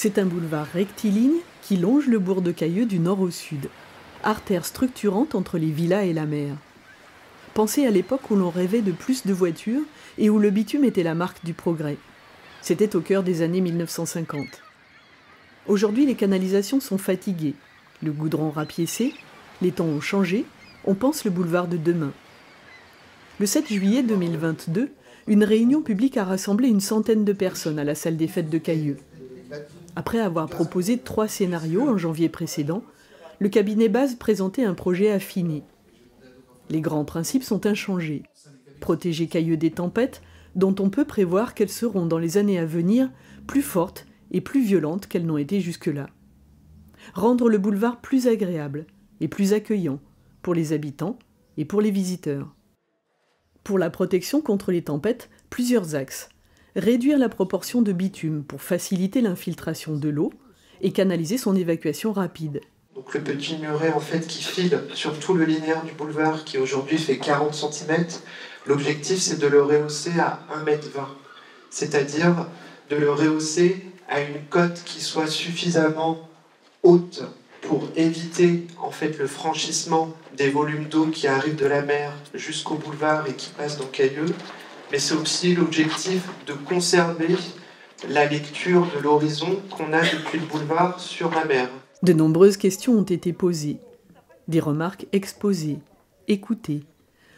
C'est un boulevard rectiligne qui longe le bourg de Cailleux du nord au sud, artère structurante entre les villas et la mer. Pensez à l'époque où l'on rêvait de plus de voitures et où le bitume était la marque du progrès. C'était au cœur des années 1950. Aujourd'hui, les canalisations sont fatiguées, le goudron rapiécé, les temps ont changé, on pense le boulevard de demain. Le 7 juillet 2022, une réunion publique a rassemblé une centaine de personnes à la salle des fêtes de Cailleux. Après avoir proposé 3 scénarios en janvier précédent, le cabinet Base présentait un projet affiné. Les grands principes sont inchangés. Protéger Cailleux des tempêtes, dont on peut prévoir qu'elles seront dans les années à venir plus fortes et plus violentes qu'elles n'ont été jusque-là. Rendre le boulevard plus agréable et plus accueillant pour les habitants et pour les visiteurs. Pour la protection contre les tempêtes, plusieurs axes. Réduire la proportion de bitume pour faciliter l'infiltration de l'eau et canaliser son évacuation rapide. Donc le petit muret en fait qui file sur tout le linéaire du boulevard qui aujourd'hui fait 40 cm, l'objectif c'est de le rehausser à 1,20 m, c'est-à-dire de le rehausser à une cote qui soit suffisamment haute pour éviter en fait le franchissement des volumes d'eau qui arrivent de la mer jusqu'au boulevard et qui passent dans Cailleux, mais c'est aussi l'objectif de conserver la lecture de l'horizon qu'on a depuis le boulevard sur la mer. De nombreuses questions ont été posées, des remarques exposées, écoutées.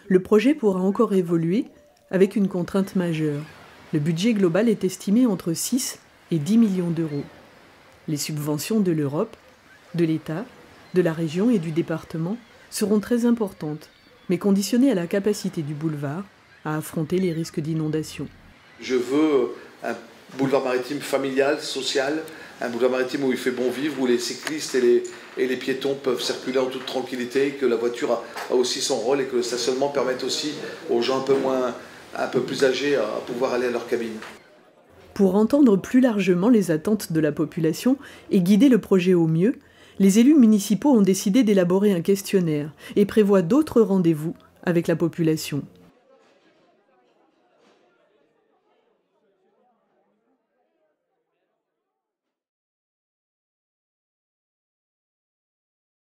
Le projet pourra encore évoluer avec une contrainte majeure. Le budget global est estimé entre 6 et 10 millions d'euros. Les subventions de l'Europe, de l'État, de la région et du département seront très importantes, mais conditionnées à la capacité du boulevard à affronter les risques d'inondation. Je veux un boulevard maritime familial, social, un boulevard maritime où il fait bon vivre, où les cyclistes et les piétons peuvent circuler en toute tranquillité, que la voiture a aussi son rôle et que le stationnement permette aussi aux gens un peu plus âgés à pouvoir aller à leur cabine. Pour entendre plus largement les attentes de la population et guider le projet au mieux, les élus municipaux ont décidé d'élaborer un questionnaire et prévoient d'autres rendez-vous avec la population.